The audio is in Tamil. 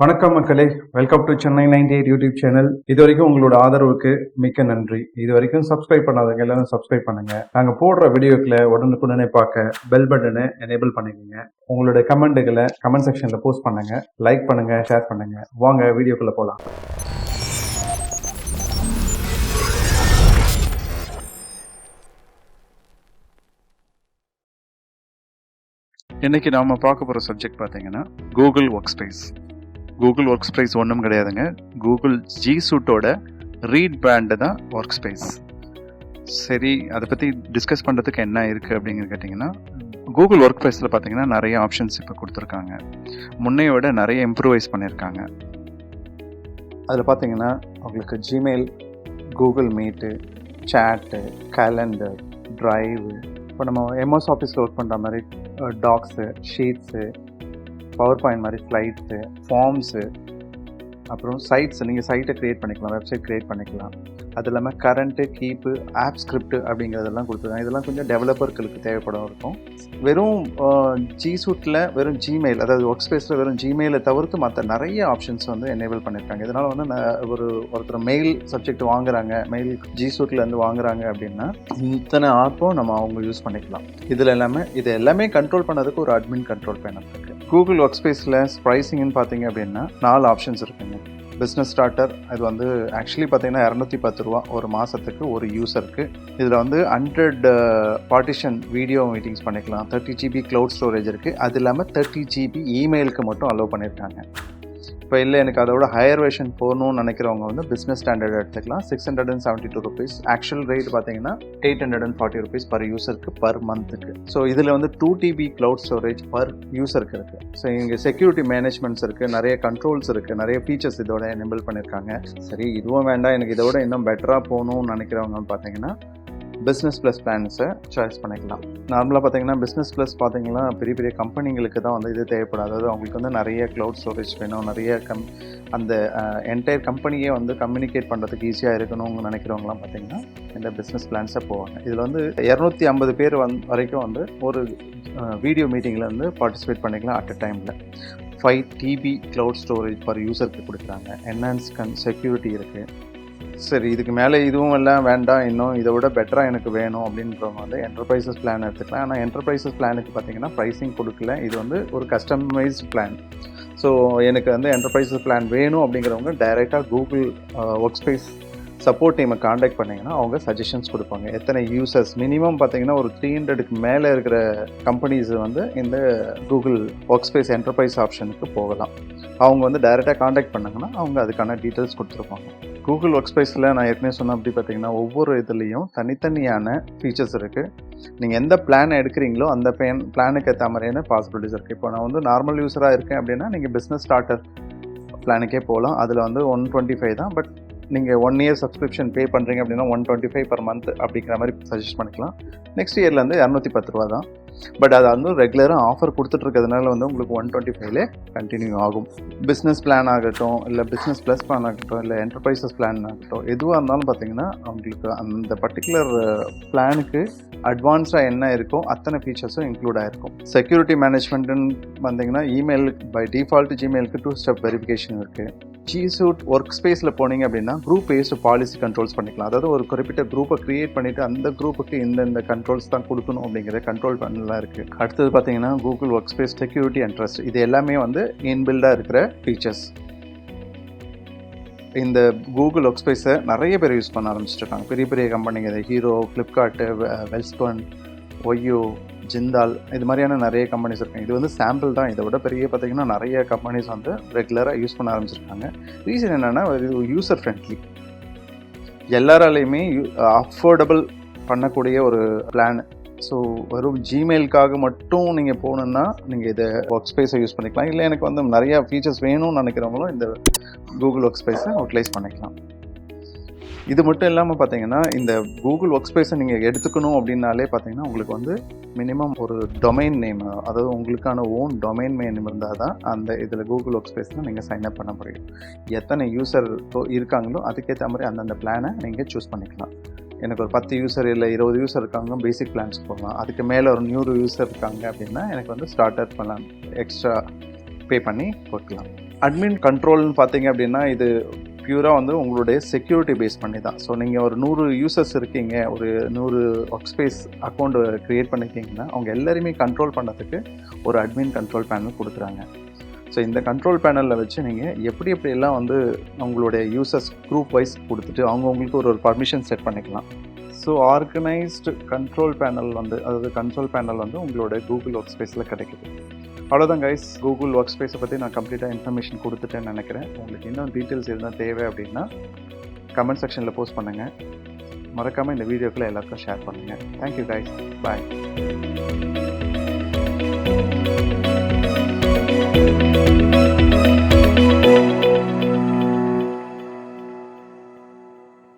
வணக்கம் மக்களே, welcome to Chennai 98 YouTube channel. இது வரைக்கும் உங்களோட ஆதரவுக்கு மிக்க நன்றி. இது வரைக்கும் சப்ஸ்கிரைப் பண்ணாதவங்க எல்லாரும் சப்ஸ்கிரைப் பண்ணுங்க. நாங்க போடுற வீடியோக்களை உடனுக்குடனே பார்க்க பெல் பட்டனை எனேபிள் பண்ணிக்கோங்க. உங்களோட கமெண்ட்டுகளை கமெண்ட் செக்ஷன்ல போஸ்ட் பண்ணுங்க, லைக் பண்ணுங்க, ஷேர் பண்ணுங்க. வாங்க வீடியோக்குள்ள போலாம். இன்னைக்கு நாம பார்க்க போற சப்ஜெக்ட் பார்த்தீங்கன்னா கூகுள் ஒர்க்ஸ்பேஸ். கூகுள் ஒர்க்ஸ்பேஸ் ஒன்றும் கிடையாதுங்க, கூகுள் gsuiteோட ரீபிராண்டு தான் ஒர்க்ஸ்பேஸ். சரி, அதை பற்றி டிஸ்கஸ் பண்ணுறதுக்கு என்ன இருக்குது அப்படிங்கிற கேட்டிங்கன்னா, கூகுள் ஒர்க்ஸ்பேஸில் பார்த்தீங்கன்னா நிறைய ஆப்ஷன்ஸ் இப்போ கொடுத்துருக்காங்க. முன்னையோட நிறைய இம்ப்ரூவைஸ் பண்ணியிருக்காங்க. அதில் பார்த்தீங்கன்னா உங்களுக்கு ஜிமெயில், கூகுள் மீட்டு, சேட்டு, கேலண்டர், ட்ரைவு, இப்போ நம்ம எம்எஸ் ஆஃபீஸில் ஒர்க் பண்ணுற மாதிரி டாக்ஸு, ஷீட்ஸு, பவர் பாயிண்ட் மாதிரி ஸ்லைட்ஸு, ஃபார்ம்ஸு, அப்புறம் சைட்ஸ், நீங்கள் சைட்டை க்ரியேட் பண்ணிக்கலாம், வெப்சைட் க்ரியேட் பண்ணிக்கலாம். அது இல்லாமல் கரண்ட்டு, கீப்பு, ஆப் ஸ்கிரிப்ட் அப்படிங்கிறதெல்லாம் கொடுத்துருக்காங்க. இதெல்லாம் கொஞ்சம் டெவலப்பர்களுக்கு தேவைப்படும் இருக்கும். வெறும் gsuiteல வெறும் ஜிமெயில், அதாவது ஒர்க் ஸ்பேஸில் வெறும் ஜிமெயிலை தவிர்த்து மற்ற நிறைய ஆப்ஷன்ஸ் வந்து எனேபிள் பண்ணியிருக்காங்க. இதனால் வந்து ஒருத்தர் மெயில் சப்ஜெக்ட் வாங்குறாங்க, மெயில் gsuiteலேருந்து வாங்குறாங்க அப்படின்னா இத்தனை ஆப்பும் நம்ம அவங்க யூஸ் பண்ணிக்கலாம். இது எல்லாமே கண்ட்ரோல் பண்ணதுக்கு ஒரு அட்மின் கண்ட்ரோல் பேனல் இருக்குது. கூகுள் ஒர்க் ஸ்பேஸில் ப்ரைஸிங்னு பார்த்தீங்க அப்படின்னா 4 ஆப்ஷன்ஸ் இருக்குங்க. பிஸ்னஸ் ஸ்டார்டர், இது வந்து ஆக்சுவலி பார்த்தீங்கன்னா 210 ரூபா ஒரு மாதத்துக்கு ஒரு யூஸருக்கு. இதில் வந்து 100 பார்ட்டிஷன் வீடியோ மீட்டிங்ஸ் பண்ணிக்கலாம். 30 GB க்ளவுட் ஸ்டோரேஜ் இருக்குது. அது இல்லாமல் 30 GB இமெயிலுக்கு மட்டும் அலோவ் பண்ணியிருக்காங்க. இப்போ இல்லை எனக்கு அதோட ஹையர் வெர்ஷன் போகணும்னு நினைக்கிறவங்க வந்து பிஸ்னஸ் ஸ்டாண்டர்ட் எடுத்துக்கலாம். 672 ருபீஸ். ஆக்சுவல் ரேட் பார்த்தீங்கன்னா 840 ருபீஸ் பர் யூஸருக்கு பர் மந்த்துக்கு. ஸோ இதில் வந்து 2 TB க்ளவுட் ஸ்டோரேஜ் பர் யூஸருக்கு இருக்குது. ஸோ இங்கே செக்யூரிட்டி மேனேஜ்மெண்ட்ஸ் இருக்குது, நிறைய கண்ட்ரோல்ஸ் இருக்குது, நிறைய ஃபீச்சர்ஸ் இதோட எனேபிள் பண்ணியிருக்காங்க. சரி, இதுவும் வேண்டாம், எனக்கு இதோட இன்னும் பெட்டராக போகணும்னு நினைக்கிறவங்கன்னு பார்த்தீங்கன்னா பிஸ்னஸ் ப்ளஸ் பிளான்ஸை சாய்ஸ் பண்ணிக்கலாம். நார்மலாக பார்த்தீங்கன்னா பிஸ்னஸ் ப்ளஸ் பார்த்தீங்கன்னா பெரிய பெரிய கம்பெனிங்களுக்கு தான் வந்து இது தேவைப்படாது. அதாவது அவங்களுக்கு வந்து நிறைய க்ளவுட் ஸ்டோரேஜ் வேணும், நிறைய அந்த என்டையர் கம்பெனியே வந்து கம்யூனிகேட் பண்ணுறதுக்கு ஈஸியாக இருக்கணும்னு நினைக்கிறவங்களாம் பார்த்தீங்கன்னா இந்த பிஸ்னஸ் பிளான்ஸை போவாங்க. இதில் வந்து 250 பேர் வரைக்கும் வந்து ஒரு வீடியோ மீட்டிங்கில் வந்து பார்ட்டிசிபேட் பண்ணிக்கலாம் அட் அ டைமில். 5 TB க்ளவுட் ஸ்டோரேஜ் பர் யூஸருக்கு கொடுக்குறாங்க. என்ஹான்ஸ் செக்யூரிட்டி இருக்குது. சரி, இதுக்கு மேலே இதுவும் எல்லாம் வேண்டாம், இன்னும் இதை விட பெட்டராக எனக்கு வேணும் அப்படின்றவங்க வந்து என்டர்பிரைசஸ் பிளான் எடுத்துக்கலாம். ஆனால் என்டர்பிரைசஸ் பிளானுக்கு பார்த்தீங்கன்னா ப்ரைஸிங் கொடுக்கல. இது வந்து ஒரு கஸ்டமைஸ்டு பிளான். ஸோ எனக்கு வந்து என்டர்பிரைசஸ் பிளான் வேணும் அப்படிங்கிறவங்க டைரெக்டாக கூகுள் ஒர்க் ஸ்பேஸ் சப்போர்ட் டீமை காண்டாக்ட் பண்ணிங்கன்னா அவங்க சஜஷன்ஸ் கொடுப்பாங்க. எத்தனை யூசர்ஸ் மினிமம் பார்த்தீங்கன்னா ஒரு 300க்கு மேலே இருக்கிற கம்பெனிஸ் வந்து இந்த கூகுள் ஒர்க் ஸ்பேஸ் என்டர்பிரைஸ் ஆப்ஷனுக்கு போகலாம். அவங்க வந்து டைரெக்டாக காண்டாக்ட் பண்ணாங்கன்னா அவங்க அதுக்கான டீட்டெயில்ஸ் கொடுத்துருப்பாங்க. கூகுள் ஒர்க் ஸ்பேஸில் நான் ஏற்கனவே சொன்ன அப்படி பார்த்தீங்கன்னா ஒவ்வொரு இதுலேயும் தனித்தனியான ஃபீச்சர்ஸ் இருக்குது. நீங்கள் எந்த பிளானை எடுக்கிறீங்களோ அந்த பிளானுக்கு ஏற்ற மாதிரியான பாசிபிலிட்டிஸ் இருக்குது. இப்போ நான் வந்து நார்மல் யூஸராக இருக்கேன் அப்படின்னா நீங்கள் பிஸ்னஸ் ஸ்டார்டர் பிளானுக்கே போகலாம். அதில் வந்து 125 தான். பட் நீங்கள் 1 இயர் சப்ஸ்கிரிப்ஷன் பே பண்ணுறீங்க அப்படின்னா 125 பர் மந்த் அப்படிங்கிற மாதிரி சஜஸ்ட் பண்ணிக்கலாம். நெக்ஸ்ட் இயர்லேருந்து 210 ரூபா தான். பட் அது வந்து ரெகுலராக ஆஃபர் கொடுத்துட்ருக்கிறதுனால வந்து உங்களுக்கு 125லே கண்டினியூ ஆகும். பிஸ்னஸ் பிளான் ஆகட்டும், இல்லை பிஸ்னஸ் ப்ளஸ் பிளான் ஆகட்டும், இல்லை என்டர்பிரைசஸ் பிளான் ஆகட்டும், எதுவாக இருந்தாலும் பார்த்தீங்கன்னா அவங்களுக்கு அந்த பர்டிகுலர் பிளானுக்கு அட்வான்ஸ்டாக என்ன இருக்கோ அத்தனை ஃபீச்சர்ஸும் இன்க்ளூட் ஆகிருக்கும். செக்யூரிட்டி மேனேஜ்மெண்ட்டுன்னு பார்த்தீங்கன்னா இமெயில் பை டிஃபால்ட் ஜிமெயிலுக்கு 2 ஸ்டெப் வெரிஃபிகேஷன் இருக்குது. gsuite ஒர்க் ஸ்பேஸில் போனீங்க அப்படின்னா குரூப் பேஸ்டு பாலிசி கண்ட்ரோல்ஸ் பண்ணிக்கலாம். அதாவது ஒரு குறிப்பிட்ட குரூப்பை க்ரியேட் பண்ணிவிட்டு அந்த குரூப்புக்கு இந்த கண்ட்ரோல்ஸ் தான் கொடுக்கணும் அப்படிங்கிற கண்ட்ரோல் பண்ணலாம் இருக்குது. அடுத்தது பார்த்தீங்கன்னா Google work space security and trust. இது எல்லாமே வந்து இன்பில்டாக இருக்கிற ஃபீச்சர்ஸ். இந்த கூகுள் ஒர்க் ஸ்பேஸை நிறைய பேர் யூஸ் பண்ண ஆரம்பிச்சிட்ருக்காங்க. பெரிய பெரிய கம்பெனிங்க, இது ஹீரோ, ஃப்ளிப்கார்ட்டு, வெல்ஸ்பன், ஒய்யோ, ஜிந்தால், இது மாதிரியான நிறைய கம்பெனிஸ் இருக்காங்க. இது வந்து சாம்பிள் தான். இதை விட பெரிய பார்த்தீங்கன்னா நிறைய கம்பெனிஸ் வந்து ரெகுலராக யூஸ் பண்ண ஆரம்பிச்சிருக்காங்க. ரீசன் என்னென்னா இது யூசர் ஃப்ரெண்ட்லி, எல்லாராலையுமே அஃபோர்டபுள் பண்ணக்கூடிய ஒரு பிளான். ஸோ வெறும் ஜிமெயிலுக்காக மட்டும் நீங்கள் போகணுன்னா நீங்கள் இதை ஒர்க் ஸ்பேஸை யூஸ் பண்ணிக்கலாம். இல்லை எனக்கு வந்து நிறையா ஃபீச்சர்ஸ் வேணும்னு நினைக்கிறவங்களும் இந்த கூகுள் ஒர்க் ஸ்பேஸை யூட்டிலைஸ் பண்ணிக்கலாம். இது மட்டும் இல்லாமல் பார்த்தீங்கன்னா இந்த கூகுள் ஒர்க் ஸ்பேஸை நீங்கள் எடுத்துக்கணும் அப்படின்னாலே பார்த்தீங்கன்னா உங்களுக்கு வந்து மினிமம் ஒரு டொமைன் நேம், அதாவது உங்களுக்கான ஓன் டொமைன் நேம் இருந்தால் தான் அந்த இதில் கூகுள் ஒர்க் ஸ்பேஸில் நீங்கள் சைன் அப் பண்ண முடியும். எத்தனை யூசர் இருக்காங்களோ அதுக்கேற்ற மாதிரி அந்தந்த பிளானை நீங்கள் சூஸ் பண்ணிக்கலாம். எனக்கு ஒரு 10 யூசர் இல்லை 20 யூசர் இருக்காங்க, பேசிக் பிளான்ஸ் போகலாம். அதுக்கு மேலே ஒரு 100 யூசர் இருக்காங்க அப்படின்னா எனக்கு வந்து ஸ்டார்டர் பிளான் எக்ஸ்ட்ரா பே பண்ணி போட்டுக்கலாம். அட்மின் கண்ட்ரோல்னு பார்த்தீங்க அப்படின்னா இது பியூராக வந்து உங்களுடைய செக்யூரிட்டி பேஸ் பண்ணி தான். ஸோ நீங்கள் ஒரு 100 யூசர்ஸ் இருக்கீங்க, ஒரு 100 ஒர்க் ஸ்பேஸ் அக்கௌண்ட் க்ரியேட் பண்ணியிருக்கீங்கன்னா அவங்க எல்லாரையுமே கண்ட்ரோல் பண்ணதுக்கு ஒரு அட்மின் கண்ட்ரோல் பேனல் கொடுக்குறாங்க. ஸோ இந்த கண்ட்ரோல் பேனலில் வச்சு நீங்கள் எப்படியெல்லாம் வந்து உங்களுடைய யூசர்ஸ் குரூப் வைஸ் கொடுத்துட்டு அவங்கவுங்களுக்கு ஒரு பர்மிஷன் செட் பண்ணிக்கலாம். ஸோ ஆர்கனைஸ்டு கண்ட்ரோல் பேனல் வந்து கண்ட்ரோல் பேனல் வந்து உங்களோட கூகுள் ஒர்க் ஸ்பேஸில் கிடைக்குது. அவ்வளோதான் கைஸ், கூகுள் ஒர்க் ஸ்பேஸை பற்றி நான் கம்ப்ளீட்டாக இன்ஃபர்மேஷன் கொடுத்துட்டேன்னு நினைக்கிறேன். உங்களுக்கு இன்னும் டீட்டெயில்ஸ் எதுனா தேவை அப்படின்னா கமெண்ட் செக்ஷனில் போஸ்ட் பண்ணுங்கள். மறக்காமல் இந்த வீடியோக்களை எல்லாருக்கும் ஷேர் பண்ணுங்கள். தேங்க்யூ கைஸ், பாய்.